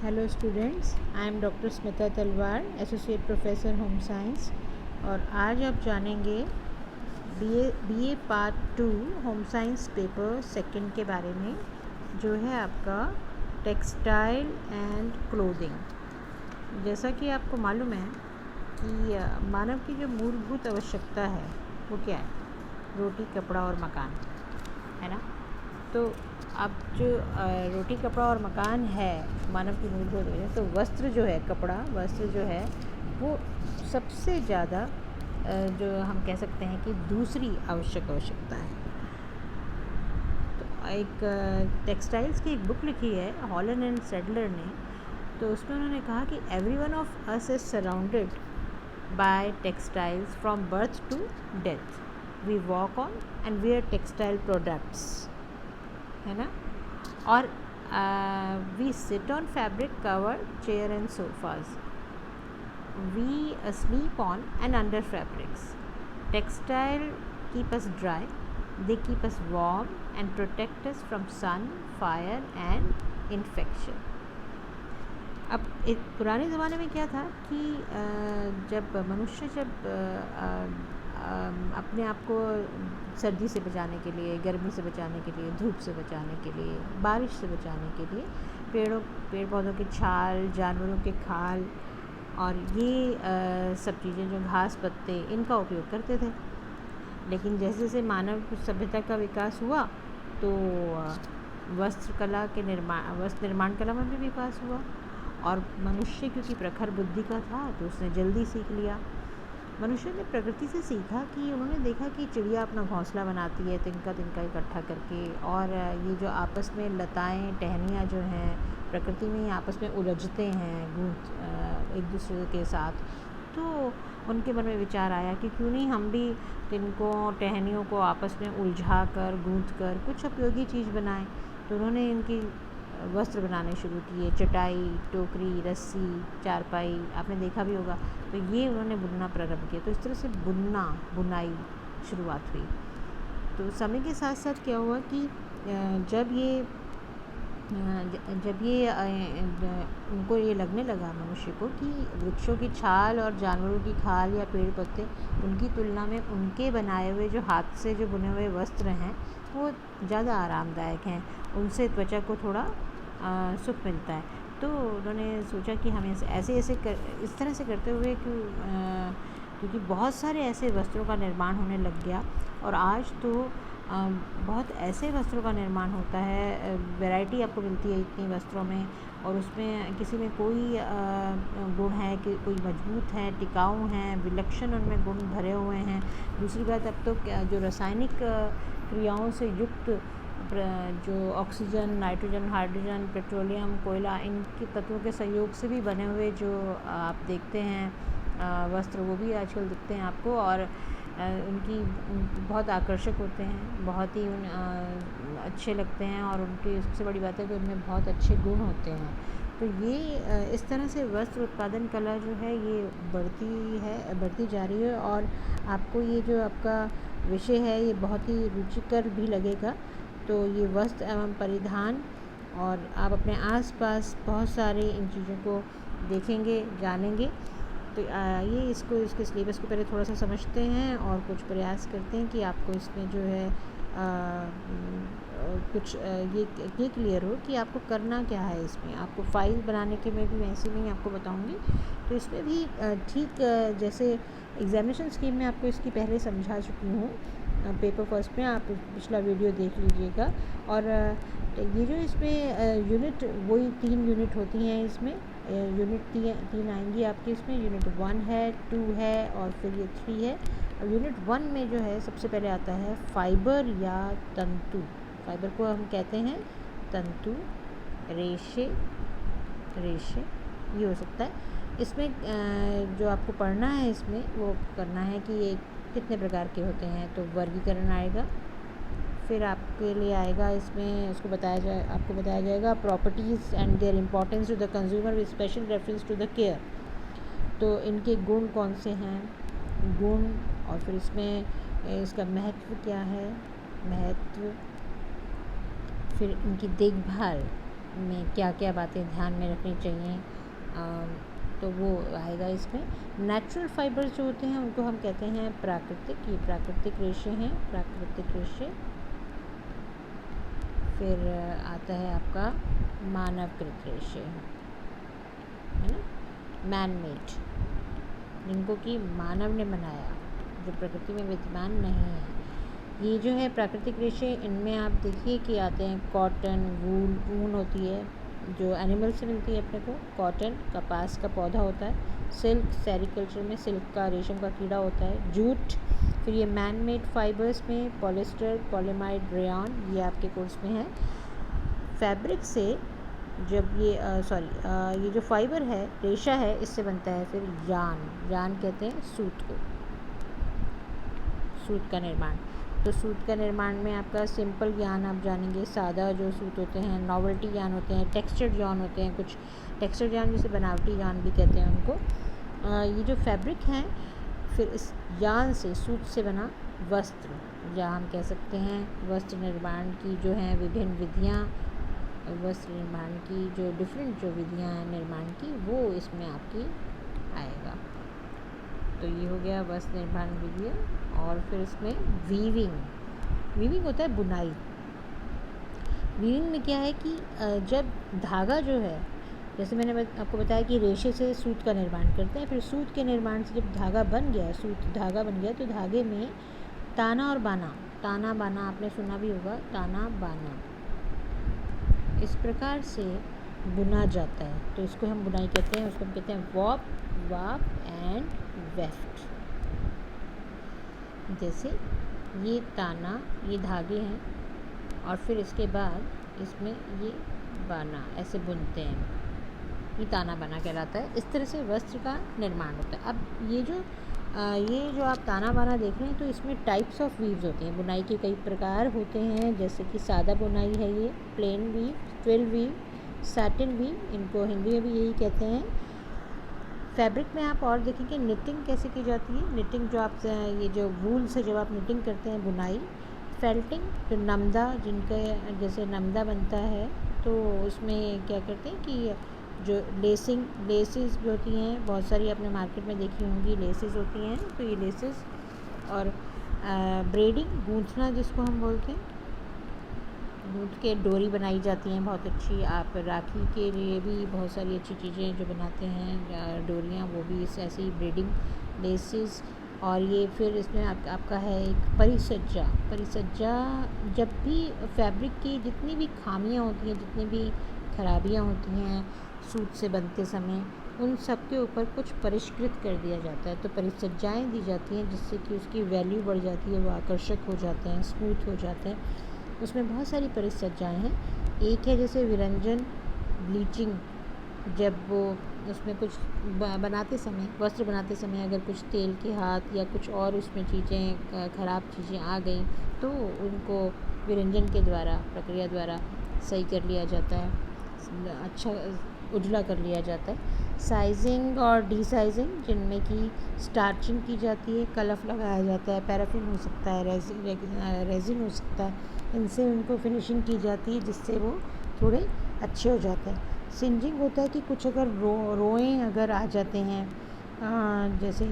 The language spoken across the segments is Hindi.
Hello students, I am doctor Smita तलवार, एसोसिएट प्रोफेसर होम साइंस। और आज आप जानेंगे BA part 2 home science paper second के बारे में, जो है आपका टेक्सटाइल एंड क्लोथिंग। जैसा कि आपको मालूम है कि मानव की जो मूलभूत आवश्यकता है वो क्या है? रोटी, कपड़ा और मकान, है ना। तो अब जो रोटी, कपड़ा और मकान है मानव की मूलभूत वजह, तो वस्त्र जो है, वस्त्र जो है वो सबसे ज़्यादा जो हम कह सकते हैं कि दूसरी आवश्यकता है। तो एक टेक्सटाइल्स की एक बुक लिखी है हॉलन एंड सेडलर ने, तो उसमें उन्होंने कहा कि every one of us is surrounded by textiles from birth to death. We walk on and wear textile products, है ना। और we sit on fabric covered chair and sofas, we sleep on and under fabrics. Textile keep us dry, they keep us warm and protect us from sun, fire and infection. अब एक पुराने ज़माने में क्या था कि जब मनुष्य अपने आप को सर्दी से बचाने के लिए, गर्मी से बचाने के लिए, धूप से बचाने के लिए, बारिश से बचाने के लिए पेड़ पौधों की छाल, जानवरों के खाल और ये सब चीज़ें, जो घास पत्ते, इनका उपयोग करते थे। लेकिन जैसे जैसे मानव सभ्यता का विकास हुआ तो वस्त्र निर्माण कला में भी विकास हुआ। और मनुष्य क्योंकि प्रखर बुद्धि का था तो उसने जल्दी सीख लिया। मनुष्य ने प्रकृति से सीखा कि उन्होंने देखा कि चिड़िया अपना घोंसला बनाती है तिनका तिनका इकट्ठा करके, और ये जो आपस में लताएं, टहनियाँ जो हैं प्रकृति में ही आपस में उलझते हैं एक दूसरे के साथ। तो उनके मन में विचार आया कि क्यों नहीं हम भी तिनको, टहनियों को आपस में उलझा कर, गूंथ कर कुछ उपयोगी चीज़ बनाएं। तो उन्होंने इनकी वस्त्र बनाने शुरू किए, चटाई, टोकरी, रस्सी, चारपाई, आपने देखा भी होगा। तो ये उन्होंने बुनना प्रारंभ किया। तो इस तरह से बुनाई शुरुआत हुई। तो समय के साथ साथ क्या हुआ कि जब ये उनको ये लगने लगा मनुष्य को कि वृक्षों की छाल और जानवरों की खाल या पेड़ पत्ते, उनकी तुलना में उनके बनाए हुए जो हाथ से जो बुने हुए वस्त्र हैं वो ज़्यादा आरामदायक हैं, उनसे त्वचा को थोड़ा सुख मिलता है। तो उन्होंने सोचा कि हमें इस तरह से करते हुए क्योंकि बहुत सारे ऐसे वस्त्रों का निर्माण होने लग गया। और आज तो बहुत ऐसे वस्त्रों का निर्माण होता है, वैरायटी आपको मिलती है इतनी वस्त्रों में, और उसमें किसी में कोई गुण है कि कोई मजबूत है, टिकाऊ हैं, विलक्षण उनमें गुण भरे हुए हैं। दूसरी बात, अब तो जो रासायनिक क्रियाओं से युक्त जो ऑक्सीजन, नाइट्रोजन, हाइड्रोजन, पेट्रोलियम, कोयला, इनके तत्वों के सहयोग से भी बने हुए जो आप देखते हैं वस्त्र, वो भी आजकल दिखते हैं आपको, और उनकी बहुत आकर्षक होते हैं, बहुत ही अच्छे लगते हैं, और उनकी सबसे बड़ी बात है कि उनमें बहुत अच्छे गुण होते हैं। तो ये इस तरह से वस्त्र उत्पादन कला जो है ये बढ़ती जा रही है। और आपको ये जो आपका विषय है ये बहुत ही रुचिकर भी लगेगा। तो ये वस्त्र एवं परिधान, और आप अपने आसपास बहुत सारे इन चीज़ों को देखेंगे, जानेंगे। तो ये इसके सिलेबस को पहले थोड़ा सा समझते हैं और कुछ प्रयास करते हैं कि आपको इसमें जो है कुछ ये क्लियर हो कि आपको करना क्या है। इसमें आपको फाइल बनाने के में भी वैसे में ही आपको बताऊंगी। तो इसमें भी ठीक जैसे एग्जामिनेशन स्कीम में आपको इसकी पहले समझा चुकी हूँ पेपर फर्स्ट में, आप पिछला वीडियो देख लीजिएगा। और ये जो इसमें यूनिट, वही 3 यूनिट होती हैं इसमें। यूनिट 3 आएंगी आपके इसमें। यूनिट 1 है, 2 है और फिर ये 3 है। और यूनिट 1 में जो है सबसे पहले आता है फाइबर या तंतु। फाइबर को हम कहते हैं तंतु, रेशे ये हो सकता है। इसमें जो आपको पढ़ना है इसमें वो करना है कि ये कितने प्रकार के होते हैं। तो वर्गीकरण आएगा, फिर आपके लिए आएगा इसमें आपको बताया जाएगा properties and their importance to the consumer with special reference to the care. तो इनके गुण कौन से हैं, गुण, और फिर इसमें इसका महत्व क्या है, फिर इनकी देखभाल, में क्या क्या बातें ध्यान में रखनी चाहिए, तो वो आएगा इसमें। नेचुरल फाइबर्स जो होते हैं उनको हम कहते हैं प्राकृतिक, ये प्राकृतिक रेशे हैं, प्राकृतिक रेशे। फिर आता है आपका मानवकृत रेशे, है ना, मैन मेड, जिनको कि मानव ने बनाया, जो प्रकृति में विद्यमान नहीं है। ये जो है प्राकृतिक रेशे, इनमें आप देखिए कि आते हैं कॉटन, वूल, ऊन होती है जो एनिमल से मिलती है अपने को, कॉटन कपास का पौधा होता है, सिल्क सेरिकल्चर में सिल्क का, रेशम का कीड़ा होता है, जूट। फिर ये मैन मेड फाइबर्स में पॉलिस्टर, पॉलीमाइड, रेयॉन, ये आपके कोर्स में है। फैब्रिक से जब ये ये जो फाइबर है, रेशा है, इससे बनता है फिर यान, यान कहते हैं सूत को, सूत का निर्माण। तो सूत का निर्माण में आपका सिंपल यान आप जानेंगे, सादा जो सूत होते हैं, नॉवेल्टी यान होते हैं, टेक्सचर्ड यान होते हैं, कुछ टेक्सचर्ड यान जिसे बनावटी यान भी कहते हैं उनको। ये जो फैब्रिक हैं, फिर इस यान से, सूत से बना वस्त्र, या हम कह सकते हैं वस्त्र निर्माण की जो हैं विभिन्न विधियाँ, वस्त्र निर्माण की जो डिफरेंट जो विधियाँ हैं निर्माण की, वो इसमें आपकी आएगा। तो ये हो गया वस्त्र निर्माण विधियाँ। और फिर इसमें वीविंग, वीविंग होता है बुनाई। वीविंग में क्या है कि जब धागा जो है, जैसे मैंने आपको बताया कि रेशे से सूत का निर्माण करते हैं, फिर सूत के निर्माण से जब धागा बन गया, सूत धागा बन गया, तो धागे में ताना और बाना, ताना बाना आपने सुना भी होगा, ताना बाना, इस प्रकार से बुना जाता है। तो इसको हम बुनाई कहते हैं, उसको हम कहते हैं वॉप, वाप एंड वेफ्ट। जैसे ये ताना, ये धागे हैं, और फिर इसके बाद इसमें ये बाना, ऐसे बुनते हैं, ये ताना बाना कहलाता है। इस तरह से वस्त्र का निर्माण होता है। अब ये जो आप ताना बाना देख रहे हैं, तो इसमें टाइप्स ऑफ वीव्स होते हैं, बुनाई के कई प्रकार होते हैं, जैसे कि सादा बुनाई है, ये plain weave, twill weave, satin weave, इनको हिंदी में भी यही कहते हैं। फैब्रिक में आप और देखेंगे निटिंग कैसे की जाती है, निटिंग जो आप ये जो वूल से जब आप निटिंग करते हैं, बुनाई। फेल्टिंग, जो नमदा, जिनका जैसे नमदा बनता है, तो उसमें क्या करते हैं कि जो लेसेस जो होती हैं, बहुत सारी आपने मार्केट में देखी होंगी, लेसेस होती हैं, तो ये लेसेस। और ब्रेडिंग, गूंथना जिसको हम बोलते हैं, गूंथ के डोरी बनाई जाती हैं बहुत अच्छी। आप राखी के लिए भी बहुत सारी अच्छी चीज़ें जो बनाते हैं, डोरियाँ, वो भी इस ऐसे ही ब्रेडिंग, लेसेस। और ये फिर इसमें आपका है एक परिसज्जा। परिसज्जा, जब भी फैब्रिक की जितनी भी खामियां होती हैं, जितनी भी खराबियां होती हैं सूत से बनते समय, उन सब के ऊपर कुछ परिष्कृत कर दिया जाता है, तो परिसज्जाएँ दी जाती हैं, जिससे कि उसकी वैल्यू बढ़ जाती है, वो आकर्षक हो जाते हैं, स्मूथ हो जाते हैं। उसमें बहुत सारी परिसज्जाएँ हैं। एक है जैसे विरंजन, ब्लीचिंग, जब वो उसमें कुछ बनाते समय, वस्त्र बनाते समय अगर कुछ तेल के हाथ या कुछ और उसमें चीज़ें, ख़राब चीज़ें आ गई, तो उनको विरंजन के द्वारा, प्रक्रिया द्वारा सही कर लिया जाता है, अच्छा उजला कर लिया जाता है। साइजिंग और डीसाइजिंग, जिनमें कि स्टार्चिंग की जाती है, कलफ लगाया जाता है, पैराफिन हो सकता है, रेजिन हो सकता है, इनसे उनको फिनिशिंग की जाती है, जिससे वो थोड़े अच्छे हो जाते हैं। सिंजिंग होता है कि कुछ अगर रोएं अगर आ जाते हैं, जैसे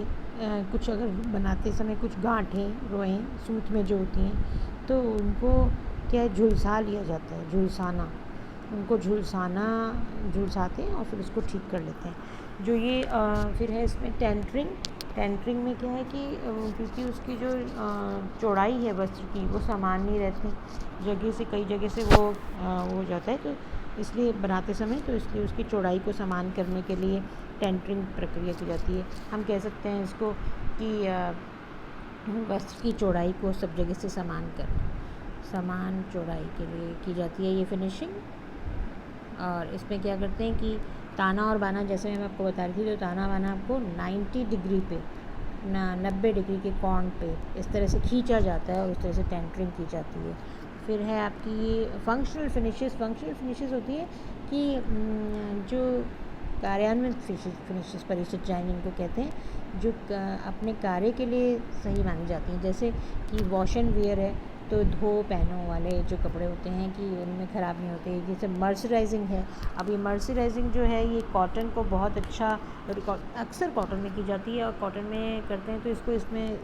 कुछ अगर बनाते समय कुछ गांठें, रोएं सूत में जो होती हैं, तो उनको क्या है, झुलसा लिया जाता है, झुलसाना, उनको झुलसाते हैं और फिर उसको ठीक कर लेते हैं। जो ये फिर है इसमें टेंटरिंग। टेंटरिंग में क्या है कि क्योंकि उसकी जो चौड़ाई है वस्त्र की, वो समान नहीं रहती, जगह से कई जगह से वो हो जाता है, तो इसलिए बनाते समय, तो इसलिए उसकी चौड़ाई को समान करने के लिए टेंटरिंग प्रक्रिया की जाती है। हम कह सकते हैं इसको कि वस्त्र की चौड़ाई को सब जगह से समान चौड़ाई के लिए की जाती है ये फिनिशिंग। और इसमें क्या करते हैं कि ताना और बाना, जैसे मैं आपको बता रही थी, तो ताना बाना आपको 90 डिग्री पे, 90 डिग्री के कोण पे इस तरह से खींचा जाता है और उस तरह से टेंटरिंग की जाती है। फिर है आपकी ये फंक्शनल फिनिशेस। फंक्शनल फिनिशेस होती है कि जो कार्यान्वित फिनिशेस, परिसज्जाएँ जिनको कहते हैं, जो अपने कार्य के लिए सही मानी जाती हैं, जैसे कि वॉश एंड वेयर है, तो धो पहनों वाले जो कपड़े होते हैं कि उनमें ख़राब नहीं होते। जैसे मर्सराइजिंग है, अब ये मर्सराइजिंग जो है ये कॉटन को बहुत अच्छा, अक्सर कॉटन में की जाती है और कॉटन में करते हैं तो इसमें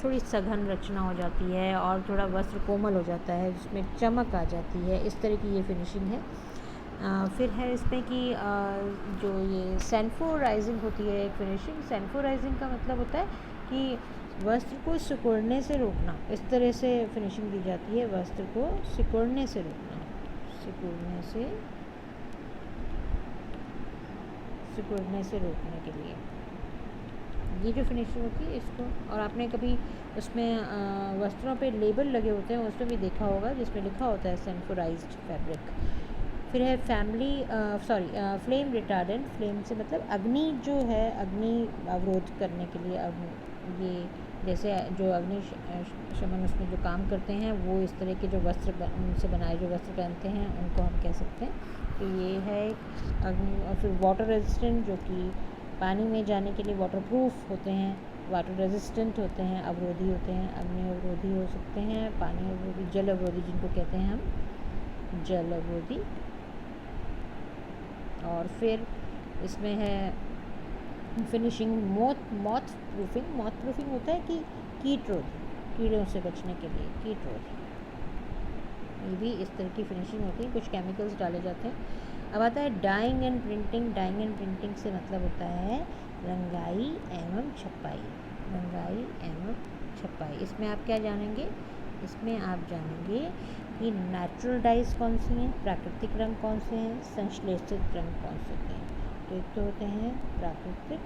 थोड़ी सघन रचना हो जाती है और थोड़ा वस्त्र कोमल हो जाता है, जिसमें चमक आ जाती है। इस तरह की ये फिनिशिंग है। फिर है इसमें कि जो ये सेंफोराइजिंग होती है एक फिनिशिंग। सेंफोराइजिंग का मतलब होता है कि वस्त्र को सिकुड़ने से रोकना। इस तरह से फिनिशिंग दी जाती है, वस्त्र को सिकुड़ने से रोकना, सिकुड़ने से रोकने के लिए ये जो फिनिशिंग होती है इसको। और आपने कभी उसमें वस्त्रों पे लेबल लगे होते हैं, उसमें भी देखा होगा जिसमें लिखा होता है सेंफोराइज्ड फैब्रिक। फिर है फ्लेम रिटार्डेंट। फ्लेम से मतलब अग्नि जो है, अग्नि अवरोध करने के लिए ये जैसे जो अग्नि शमन उसमें जो काम करते हैं वो इस तरह के जो वस्त्र उनसे बनाए जो वस्त्र पहनते हैं उनको हम कह सकते हैं। तो ये है अग्नि। और फिर वाटर रेजिस्टेंट, जो कि पानी में जाने के लिए वाटरप्रूफ होते हैं, वाटर रेजिस्टेंट होते हैं, अवरोधी होते हैं। अग्नि अवरोधी हो सकते हैं, पानी अवरोधी, जल अवरोधी जिनको कहते हैं हम, जल अवरोधी। और फिर इसमें है finishing moth proofing. Moth proofing होता है कि कीट रोधी, कीड़ों से बचने के लिए कीट रोधी। ये भी इस तरह की फिनिशिंग होती है, कुछ केमिकल्स डाले जाते हैं। अब आता है dyeing and printing. Dyeing and printing से मतलब होता है रंगाई एवं छपाई। रंगाई एवं छपाई, इसमें आप क्या जानेंगे? इसमें आप जानेंगे कि नेचुरल डाइज कौन सी हैं, प्राकृतिक रंग कौन से हैं, संश्लेषित रंग कौन से हैं। तो एक तो होते हैं प्राकृतिक,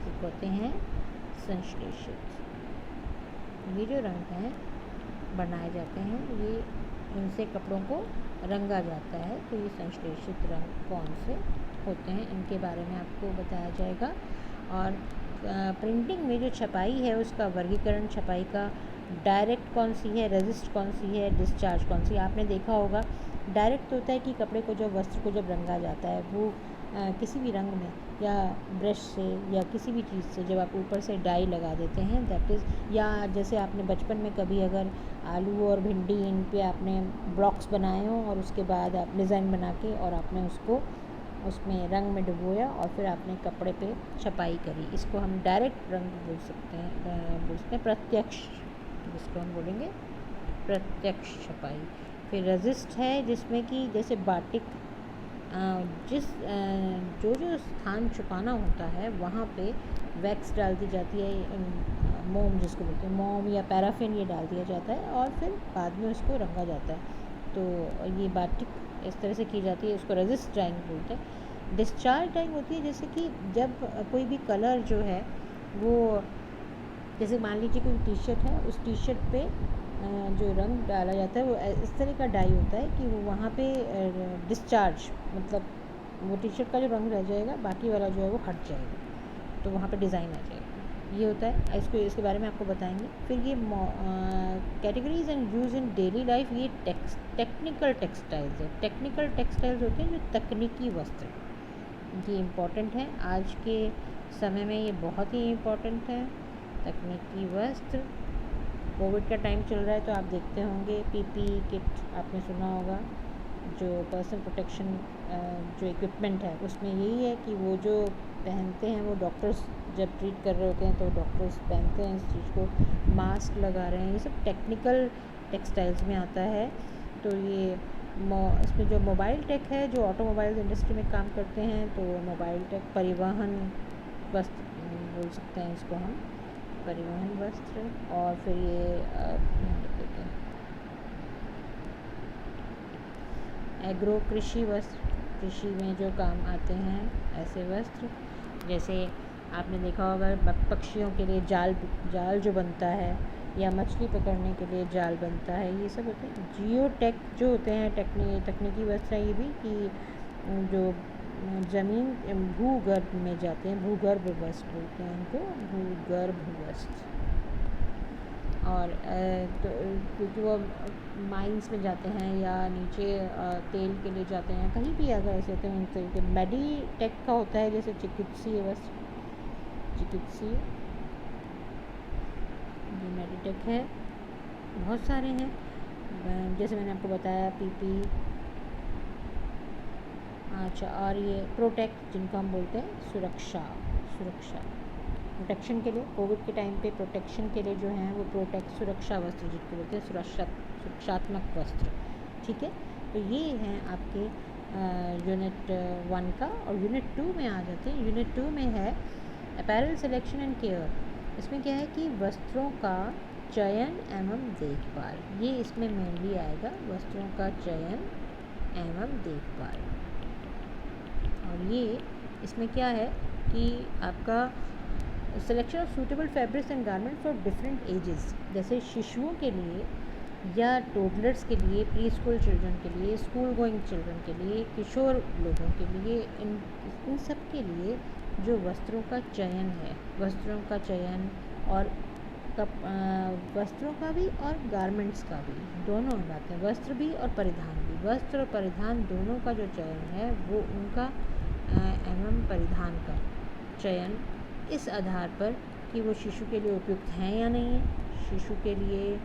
एक होते हैं संश्लेषित। ये जो रंग हैं बनाए जाते हैं, ये इनसे कपड़ों को रंगा जाता है। तो ये संश्लेषित रंग कौन से होते हैं इनके बारे में आपको बताया जाएगा। और प्रिंटिंग में जो छपाई है उसका वर्गीकरण, छपाई का डायरेक्ट कौन सी है, रेजिस्ट कौन सी है, डिस्चार्ज कौन सी है। आपने देखा होगा डायरेक्ट होता है कि कपड़े को जब वस्त्र को जब रंगा जाता है वो किसी भी रंग में या ब्रश से या किसी भी चीज़ से जब आप ऊपर से डाई लगा देते हैं, दैट इज़, या जैसे आपने बचपन में कभी अगर आलू और भिंडी इन पे आपने ब्लॉक्स बनाए हों और उसके बाद आप डिज़ाइन बना के और आपने उसको उसमें रंग में डुबोया और फिर आपने कपड़े पे छपाई करी, इसको हम डायरेक्ट रंग बोल सकते हैं, प्रत्यक्ष, जिसको हम बोलेंगे प्रत्यक्ष छपाई। फिर रेजिस्ट है जिसमें कि जैसे बाटिक, जो स्थान छुपाना होता है वहाँ पे वैक्स डाल दी जाती है, मोम जिसको बोलते हैं, मोम या पैराफिन ये डाल दिया जाता है और फिर बाद में उसको रंगा जाता है। तो ये बाटिक इस तरह से की जाती है, इसको रेजिस्ट डाइंग बोलते हैं। डिस्चार्ज डाइंग होती है जैसे कि जब कोई भी कलर जो है वो, जैसे मान लीजिए कोई टी शर्ट है, उस टी शर्ट पे जो रंग डाला जाता है वो इस तरह का डाई होता है कि वो वहाँ पे डिस्चार्ज, मतलब वो टी शर्ट का जो रंग रह जाएगा, बाकी वाला जो है वो हट जाएगा, तो वहाँ पे डिज़ाइन आ जाएगा। ये होता है, इसके बारे में आपको बताएंगे। फिर ये categories and use in daily life, ये टेक्निकल टेक्सटाइल्स है। टेक्निकल टेक्सटाइल्स होते हैं जो तकनीकी वस्त्र, ये इम्पॉर्टेंट है आज के समय में, ये बहुत ही इम्पॉर्टेंट है। तकनीकी वस्त्र, कोविड का टाइम चल रहा है तो आप देखते होंगे पीपीई किट आपने सुना होगा, जो पर्सनल प्रोटेक्शन जो इक्विपमेंट है उसमें यही है कि वो जो पहनते हैं वो डॉक्टर्स जब ट्रीट कर रहे होते हैं तो डॉक्टर्स पहनते हैं इस चीज़ को, मास्क लगा रहे हैं, ये सब टेक्निकल टेक्सटाइल्स में आता है। तो ये इसमें जो मोबाइल टेक है, जो ऑटोमोबाइल इंडस्ट्री में काम करते हैं, तो मोबाइल टेक, परिवहन वस्त्र बोल सकते हैं इसको हम, परिवहन वस्त्र। और फिर ये एग्रो कृषि वस्त्र, कृषि में जो काम आते हैं ऐसे वस्त्र, जैसे आपने देखा होगा पक्षियों के लिए जाल जो बनता है, या मछली पकड़ने के लिए जाल बनता है, ये सब होते हैं। जियोटेक जो होते हैं तकनीकी वस्त्र हैं ये भी, कि जो ज़मीन भूगर्भ में जाते हैं, भूगर्भ वस्त्र बोलते हैं उनको, भूगर्भ वस्त्र। और तो क्योंकि वो माइंस में जाते हैं या नीचे तेल के लिए जाते हैं, कहीं भी अगर ऐसे होते हैं उन तरीके। मेडिटेक का होता है जैसे चिकित्सीय वस्त्र, चिकित्सीय, मेडिटेक है, बहुत सारे हैं, जैसे मैंने आपको बताया पीपी। अच्छा, और ये प्रोटेक्ट जिनको हम बोलते हैं सुरक्षा प्रोटेक्शन के लिए, कोविड के टाइम पे प्रोटेक्शन के लिए जो हैं वो प्रोटेक्ट सुरक्षा वस्त्र जिनको बोलते हैं, सुरक्षात्मक वस्त्र। ठीक है, तो ये हैं आपके यूनिट 1 का। और यूनिट 2 में आ जाते हैं। यूनिट 2 में है अपैरल सिलेक्शन एंड केयर। इसमें क्या है कि वस्त्रों का चयन एवं देखभाल, ये इसमें मेनली आएगा, वस्त्रों का चयन एवं देखभाल। और ये इसमें क्या है कि आपका selection of suitable fabrics and garment for different ages, जैसे शिशुओं के लिए या टोडलर्स के लिए, प्री स्कूल चिल्ड्रन के लिए, स्कूल गोइंग चिल्ड्रन के लिए, किशोर लोगों के लिए, इन सब के लिए जो वस्त्रों का चयन है, वस्त्रों का चयन और वस्त्रों का भी और गारमेंट्स का भी, दोनों बातें, वस्त्र भी और परिधान भी, वस्त्र और परिधान दोनों का जो चयन है वो उनका एवं परिधान का चयन इस आधार पर कि वो शिशु के लिए उपयुक्त हैं या नहीं है, शिशु के लिए,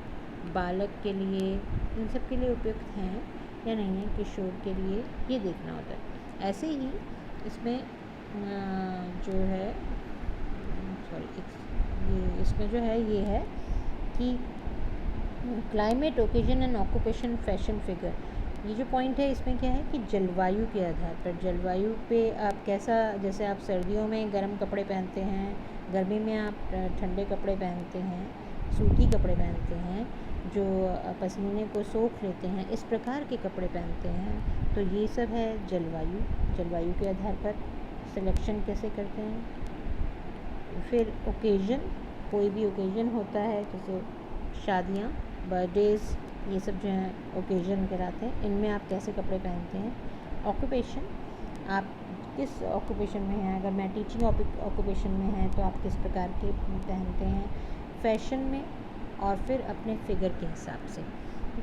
बालक के लिए, इन सब के लिए उपयुक्त हैं या नहीं है, किशोर के लिए, ये देखना होता है। ऐसे ही इसमें जो है इसमें जो है ये है कि climate, occasion and occupation, fashion, figure, ये जो पॉइंट है इसमें क्या है कि जलवायु के आधार पर, जलवायु पे आप कैसा, जैसे आप सर्दियों में गर्म कपड़े पहनते हैं, गर्मी में आप ठंडे कपड़े पहनते हैं, सूती कपड़े पहनते हैं जो पसीने को सोख लेते हैं, इस प्रकार के कपड़े पहनते हैं। तो ये सब है जलवायु के आधार पर सिलेक्शन कैसे करते हैं। फिर ओकेजन, कोई भी ओकेजन होता है जैसे शादियाँ, बर्थडेज़, ये सब जो हैं ओकेजन कहलाते हैं, इनमें आप कैसे कपड़े पहनते हैं। ऑक्यूपेशन, आप किस ऑक्यूपेशन में हैं, अगर मैं टीचिंग ऑक्यूपेशन में हैं तो आप किस प्रकार के पहनते हैं। फैशन में, और फिर अपने फिगर के हिसाब से।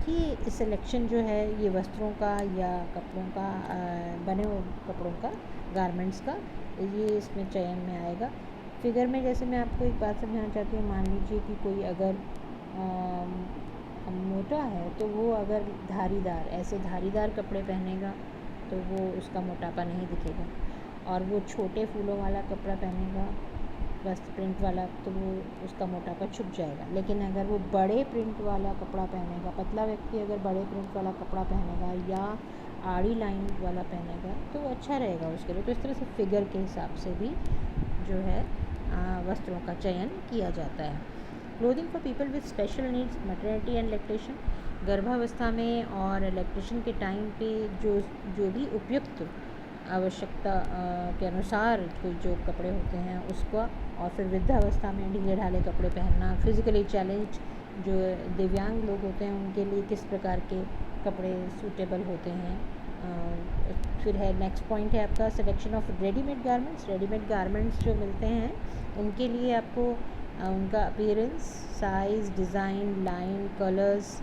ये सिलेक्शन जो है ये वस्त्रों का या कपड़ों का, बने हुए कपड़ों का, गारमेंट्स का, ये इसमें चयन में आएगा। फिगर में जैसे मैं आपको एक बात समझाना चाहती हूँ, मान लीजिए कि कोई अगर मोटा है तो वो अगर धारीदार कपड़े पहनेगा तो वो उसका मोटापा नहीं दिखेगा, और वो छोटे फूलों वाला कपड़ा पहनेगा, बस प्रिंट वाला, तो वो उसका मोटापा छुप जाएगा। लेकिन अगर वो बड़े प्रिंट वाला कपड़ा पहनेगा, पतला व्यक्ति अगर बड़े प्रिंट वाला कपड़ा पहनेगा या आड़ी लाइन वाला पहनेगा तो वो अच्छा रहेगा उसके लिए। तो इस तरह से फिगर के हिसाब से भी जो है वस्त्रों का चयन किया जाता है। Clothing for people with special needs, maternity and lactation, गर्भावस्था में और लैक्टेशन के टाइम पे जो भी उपयुक्त आवश्यकता के अनुसार कोई जो कपड़े होते हैं उसका, और फिर वृद्धावस्था में ढीले ढाले कपड़े पहनना, फिज़िकली चैलेंज जो दिव्यांग लोग होते हैं उनके लिए किस प्रकार के कपड़े सूटेबल होते हैं। फिर है नेक्स्ट पॉइंट है आपका selection of readymade garments. Readymade garments जो मिलते हैं उनके लिए आपको उनका appearance, size, design, line, colours,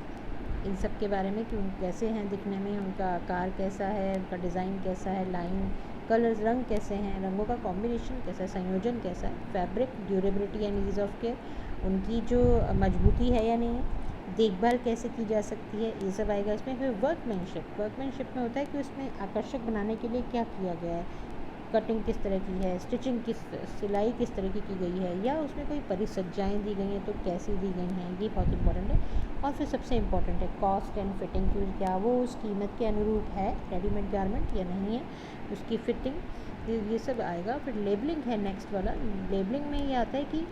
इन सब के बारे में कि उन कैसे हैं दिखने में, उनका आकार कैसा है, उनका डिज़ाइन कैसा है, लाइन, कलर्स, रंग कैसे हैं, रंगों का कॉम्बिनेशन कैसा है, संयोजन कैसा है, fabric, durability and ease of care, उनकी जो मजबूती है या नहीं है, देखभाल कैसे की जा सकती है, ये सब आएगा इसमें। फिर वर्कमैनशिप में होता है कि उसमें आकर्षक बनाने के लिए क्या किया गया है, कटिंग किस तरह की है, स्टिचिंग सिलाई किस तरह की गई है, या उसमें कोई परिसज्जाएँ दी गई हैं तो कैसी दी गई हैं, ये बहुत इंपॉर्टेंट है। और फिर सबसे इम्पॉर्टेंट है कॉस्ट एंड फिटिंग, कि क्या वो उस कीमत के अनुरूप है रेडीमेड गारमेंट या नहीं है, उसकी फिटिंग, ये सब आएगा। फिर लेबलिंग है नेक्स्ट वाला। लेबलिंग में ये आता है कि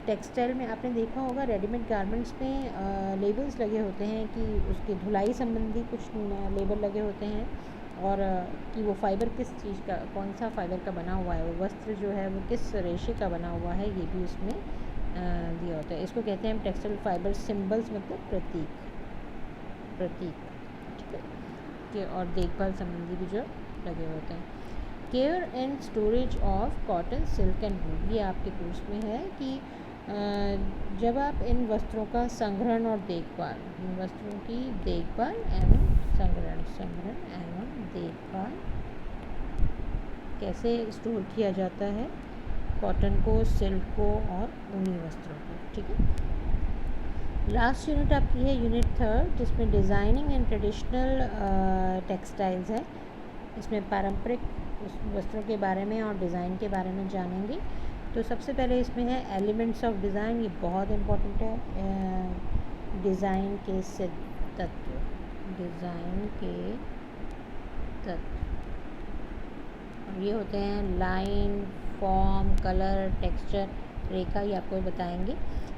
टेक्सटाइल में आपने देखा होगा रेडीमेड गारमेंट्स में लेबल्स लगे होते हैं कि उसकी धुलाई संबंधी कुछ लेबल लगे होते हैं, और कि वो फ़ाइबर किस चीज़ का, कौन सा फ़ाइबर का बना हुआ है, वो वस्त्र जो है वो किस रेशे का बना हुआ है, ये भी उसमें दिया होता है। इसको कहते हैं हम टेक्सटाइल फाइबर सिंबल्स, मतलब प्रतीक, ठीक है। और देखभाल संबंधी भी जो लगे होते हैं। Care and storage of cotton, silk and wool, ये आपके कोर्स में है कि जब आप इन वस्त्रों का संग्रहण और देखभाल, इन वस्त्रों की देखभाल एवं संग्रहण एवं देखभाल कैसे स्टोर किया जाता है कॉटन को, सिल्क को और ऊनी वस्त्रों को, ठीक है। लास्ट यूनिट आपकी है यूनिट 3 जिसमें डिज़ाइनिंग एंड ट्रेडिशनल टेक्सटाइल्स है। इसमें पारंपरिक वस्त्रों के बारे में और डिज़ाइन के बारे में जानेंगे। तो सबसे पहले इसमें है एलिमेंट्स ऑफ डिज़ाइन। ये बहुत इम्पोर्टेंट है। डिज़ाइन के तत्व, डिज़ाइन के तत्व ये होते हैं लाइन, फॉर्म, कलर, टेक्सचर, रेखा, ये आपको बताएंगे।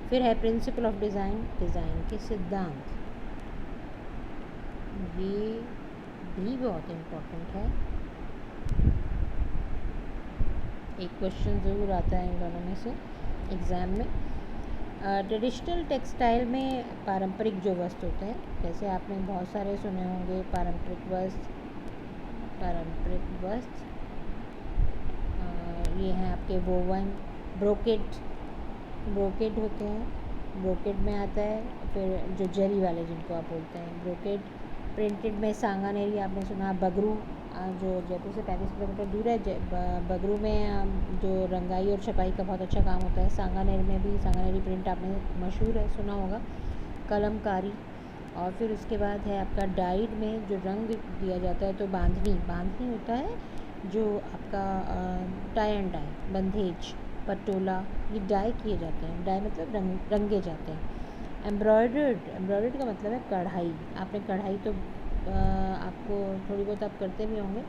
फिर है प्रिंसिपल ऑफ डिज़ाइन, डिज़ाइन के सिद्धांत, ये भी बहुत इम्पोर्टेंट है। एक क्वेश्चन ज़रूर आता है इन दोनों में से एग्ज़ाम में। ट्रेडिशनल टेक्सटाइल में पारंपरिक जो वस्त्र होते हैं, जैसे आपने बहुत सारे सुने होंगे पारंपरिक वस्त्र, ये हैं आपके वोवन, ब्रोकेड होते हैं, ब्रोकेड में आता है। फिर जो जरी वाले जिनको आप बोलते हैं ब्रोकेड। प्रिंटेड में सांगानेरी आपने सुना, बगरू जो जयपुर से 35 किलोमीटर दूर है, बगरू में जो रंगाई और छपाई का बहुत अच्छा काम होता है। सांगानेर में भी सांगानेरी प्रिंट आपने मशहूर है, सुना होगा। कलमकारी, और फिर उसके बाद है आपका डाइड में जो रंग दिया जाता है, तो बांधनी होता है जो आपका टाई एंड डाई, बंधेज, पटोला, ये डाई किए जाते हैं। डाई मतलब रंगे जाते हैं। एम्ब्रॉयडर्ड का मतलब है कढ़ाई। आपने कढ़ाई तो आपको थोड़ी बहुत आप करते भी होंगे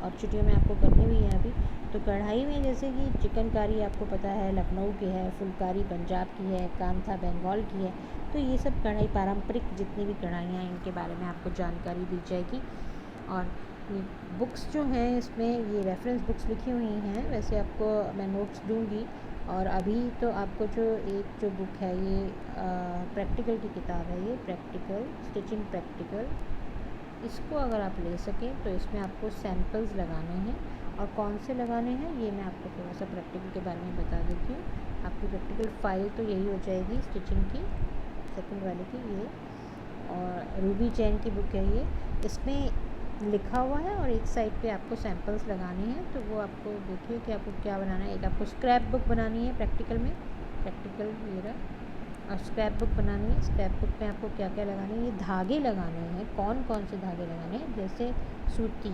और छुट्टियों में आपको करनी भी है अभी। तो कढ़ाई में जैसे कि चिकनकारी आपको पता है लखनऊ की है, फुलकारी पंजाब की है, कांथा बंगाल की है। तो ये सब कढ़ाई, पारंपरिक जितनी भी कढ़ाइयाँ हैं इनके बारे में आपको जानकारी दी जाएगी। और ये बुक्स जो हैं इसमें ये रेफरेंस बुक्स लिखी हुई हैं, वैसे आपको मैं नोट्स दूंगी। और अभी तो आपको जो बुक है ये प्रैक्टिकल की किताब है, ये प्रैक्टिकल स्टिचिंग प्रैक्टिकल, इसको अगर आप ले सकें तो इसमें आपको सैम्पल्स लगाने हैं। और कौन से लगाने हैं ये मैं आपको थोड़ा सा प्रैक्टिकल के बारे में बता देती हूँ। आपकी प्रैक्टिकल फ़ाइल तो यही हो जाएगी स्टिचिंग की, सेकंड वाले की ये। और रूबी चैन की बुक है ये, इसमें लिखा हुआ है और एक साइड पे आपको सैम्पल्स लगाने हैं। तो वो आपको देखिए कि आपको क्या बनाना है। एक आपको स्क्रैप बुक बनानी है प्रैक्टिकल में, प्रैक्टिकल ये रहा, और स्क्रैप बुक बनानी है। स्क्रैप बुक में आपको क्या क्या लगाने हैं, ये धागे लगाने हैं। कौन कौन से धागे लगाने हैं, जैसे सूती,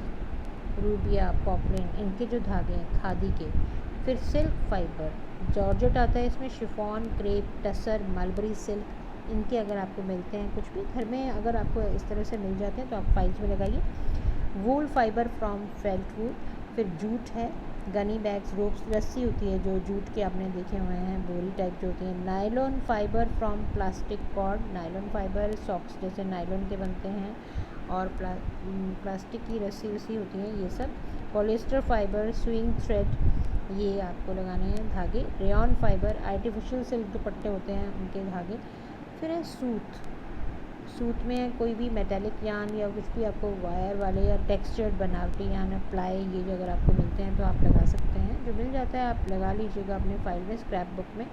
रूबिया, पॉपलिन, इनके जो धागे हैं खादी के। फिर सिल्क फाइबर, जॉर्जेट आता है इसमें, chiffon, crepe, tussar, mulberry silk, इनके अगर आपको मिलते हैं कुछ भी घर में, अगर आपको इस तरह से मिल जाते हैं तो आप फाइल्स में लगाइए। वूल फाइबर फ्रॉम फेल्ट वूल। फिर जूट है, गनी बैग्स, रोप्स, रस्सी होती है जो जूट के आपने देखे हुए हैं, बोरी टाइप जो होती है। Nylon fibre from plastic cord, nylon fibre socks जैसे नायलॉन के बनते हैं, और प्लास्टिक की रस्सी होती है ये सब। पॉलिस्टर फाइबर, स्विंग थ्रेड, ये आपको लगाने हैं धागे। रेयॉन फाइबर, आर्टिफिशियल सिल्क दुपट्टे होते हैं उनके धागे। फिर है सूत में कोई भी मेटेलिक यान या कुछ भी आपको वायर वाले या टेक्सचर्ड बनावटी यान, प्लाई, ये जो अगर आपको मिलते हैं तो आप लगा सकते हैं। जो मिल जाता है आप लगा लीजिएगा अपने फाइल में, स्क्रैप बुक में।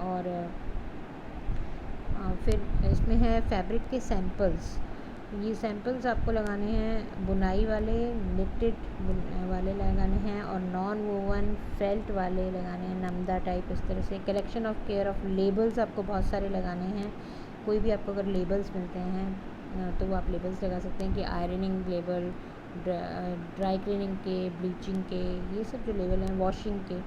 और फिर इसमें है फैब्रिक के सैम्पल्स। ये सैम्पल्स आपको लगाने हैं बुनाई वाले, निटेड वाले लगाने हैं, और नॉन वोवन फेल्ट वाले लगाने हैं, नमदा टाइप इस तरह से। Collection of care of labels आपको बहुत सारे लगाने हैं। कोई भी आपको अगर लेबल्स मिलते हैं तो वो आप लेबल्स लगा सकते हैं कि आयरनिंग लेबल, ड्राई क्लीनिंग के, ब्लीचिंग के, ये सब जो लेबल हैं, वॉशिंग के।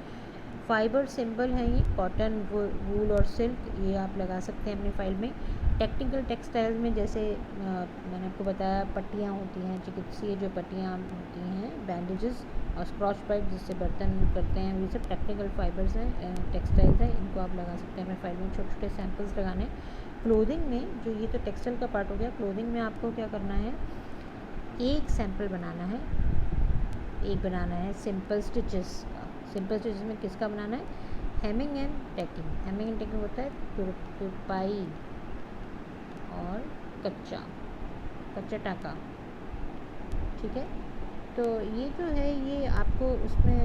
फाइबर सिंबल हैं ये, कॉटन, वूल और सिल्क, ये आप लगा सकते हैं अपनी फाइल में। टेक्निकल टेक्सटाइल्स में जैसे मैंने आपको बताया पट्टियाँ होती हैं, चिकित्सीय जो पट्टियाँ होती हैं, बैंडेजेस और स्क्रॉच पाइप जिससे बर्तन करते हैं, ये सब टेक्निकल फाइबर्स हैं, टेक्सटाइल्स हैं, इनको आप लगा सकते हैं अपने फाइल में। छोटे छोटे सैम्पल्स लगाने। क्लोथिंग में जो ये तो टेक्सटाइल का पार्ट हो गया, क्लोथिंग में आपको क्या करना है, एक सैम्पल बनाना है, सिंपल स्टिचेस का। सिंपल स्टिचेस में किसका बनाना है, hemming and tacking. Hemming and tacking होता है तुरपाई और कच्चा टाका, ठीक है। तो ये जो है ये आपको उसमें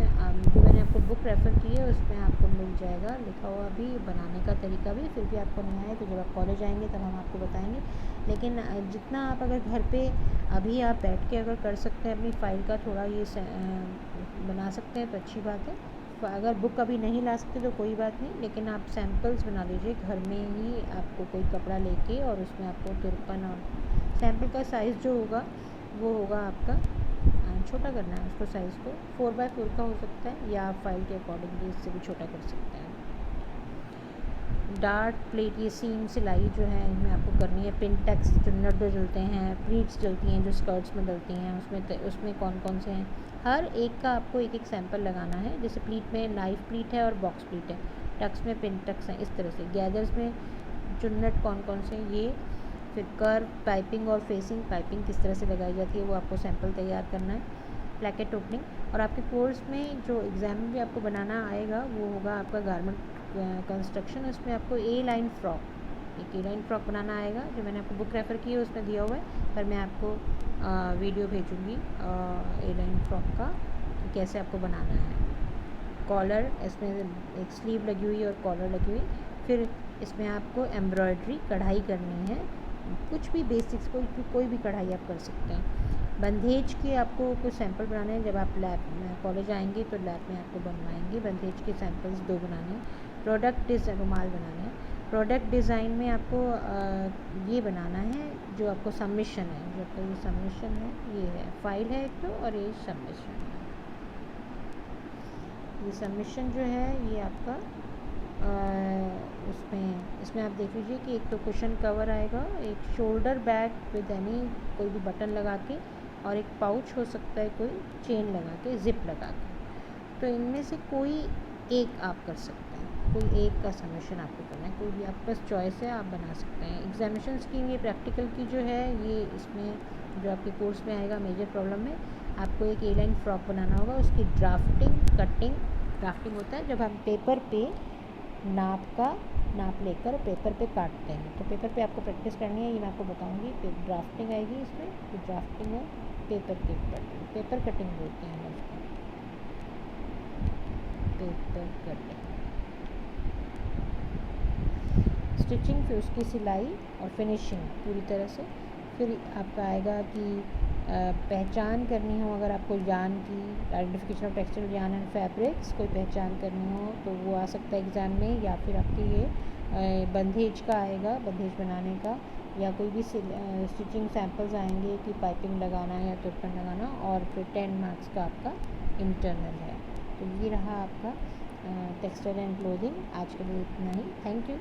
जो मैंने आपको बुक रेफ़र की है उसमें आपको मिल जाएगा लिखा हुआ भी, बनाने का तरीका भी। फिर भी आपको नहीं आए तो जब आप कॉलेज आएंगे तब हम आपको बताएंगे। लेकिन जितना आप अगर घर पे अभी आप बैठ के अगर कर सकते हैं अपनी फ़ाइल का थोड़ा ये बना सकते हैं तो अच्छी बात है। अगर बुक अभी नहीं ला सकते तो कोई बात नहीं, लेकिन आप सैम्पल्स बना लीजिए घर में ही। आपको कोई कपड़ा लेके और उसमें आपको तुरपन और सैम्पल का साइज़ जो होगा वो होगा आपका छोटा करना है उसको, साइज़ को 4x4 का हो सकता है या आप फाइल के अकॉर्डिंगली इससे भी छोटा कर सकते हैं। डार्ट प्लेट, ये सीम सिलाई जो है इनमें आपको करनी है। पिन टक्स चुन्नट जो डलते हैं, प्लीट्स डलती हैं जो स्कर्ट्स में डलती हैं, उसमें कौन कौन से हैं, हर एक का आपको एक एक सैंपल लगाना है। जैसे प्लीट में नाइफ प्लीट है और बॉक्स प्लीट है, टक्स में पिन टक्स हैं, इस तरह से। गैदर्स में चुन्नट कौन कौन से ये, फिर कर्व, पाइपिंग और फेसिंग, पाइपिंग किस तरह से लगाई जाती है वो आपको सैंपल तैयार करना है। प्लैकेट ओपनिंग, और आपके कोर्स में जो एग्ज़ाम में भी आपको बनाना आएगा वो होगा आपका गारमेंट कंस्ट्रक्शन। उसमें आपको ए लाइन फ्रॉक, एक ए लाइन फ्रॉक बनाना आएगा, जो मैंने आपको बुक रेफ़र की है उसमें दिया हुआ है, पर मैं आपको वीडियो भेजूँगी ए लाइन फ्रॉक का कि कैसे आपको बनाना है। कॉलर, इसमें एक स्लीव लगी हुई और कॉलर लगी हुई। फिर इसमें आपको एम्ब्रॉयडरी, कढ़ाई करनी है, कुछ भी बेसिक्स, कोई भी कढ़ाई आप कर सकते हैं। बंधेज के आपको कुछ सैंपल बनाने हैं, जब आप लैब में कॉलेज आएंगे तो लैब में आपको बनवाएंगे। बंधेज के सैंपल्स 2 बनाने हैं। प्रोडक्ट डिज़ाइन, रुमाल बनाने हैं। प्रोडक्ट डिज़ाइन में आपको ये बनाना है जो आपको सबमिशन है, जो आपका ये सबमिशन है, ये है फाइल है एक तो, और ये सबमिशन है। ये सबमिशन जो है ये आपका इसमें आप देख लीजिए कि एक तो कुशन कवर आएगा, एक शोल्डर बैग विद एनी कोई भी बटन लगा के, और एक पाउच हो सकता है कोई चेन लगा के, ज़िप लगा के। तो इनमें से कोई एक आप कर सकते हैं, कोई एक का सबमिशन आपको करना है, कोई भी आपके पास चॉइस है, आप बना सकते हैं। एग्जामिनेशन स्कीम ये प्रैक्टिकल की जो है ये इसमें जो आपके कोर्स में आएगा मेजर प्रॉब्लम में, आपको एक ए लाइन फ्रॉक बनाना होगा। उसकी ड्राफ्टिंग, कटिंग, ड्राफ्टिंग होता है जब हम पेपर पे नाप लेकर पेपर पे काटते हैं, तो पेपर पे आपको प्रैक्टिस करनी है, ये मैं आपको बताऊंगी। फिर ड्राफ्टिंग आएगी इसमें, तो ड्राफ्टिंग है पेपर के ऊपर, पेपर कटिंग बोलते हैं उसको, पेपर कटिंग। स्टिचिंग, फिर उसकी सिलाई और फिनिशिंग पूरी तरह से। फिर आपका आएगा कि पहचान करनी हो, अगर आपको यान की, आइडेंटिफिकेशन ऑफ टेक्सटाइल यान एंड फैब्रिक्स कोई पहचान करनी हो तो वो आ सकता है एग्ज़ाम में। या फिर आपकी ये बंधेज का आएगा, बंधेज बनाने का, या कोई भी स्टिचिंग सैम्पल्स आएंगे कि पाइपिंग लगाना है या तुरपन लगाना। और फिर 10 मार्क्स का आपका इंटरनल है। तो ये रहा आपका टेक्सटाइल एंड क्लोथिंग। आज के लिए इतना ही। Thank you.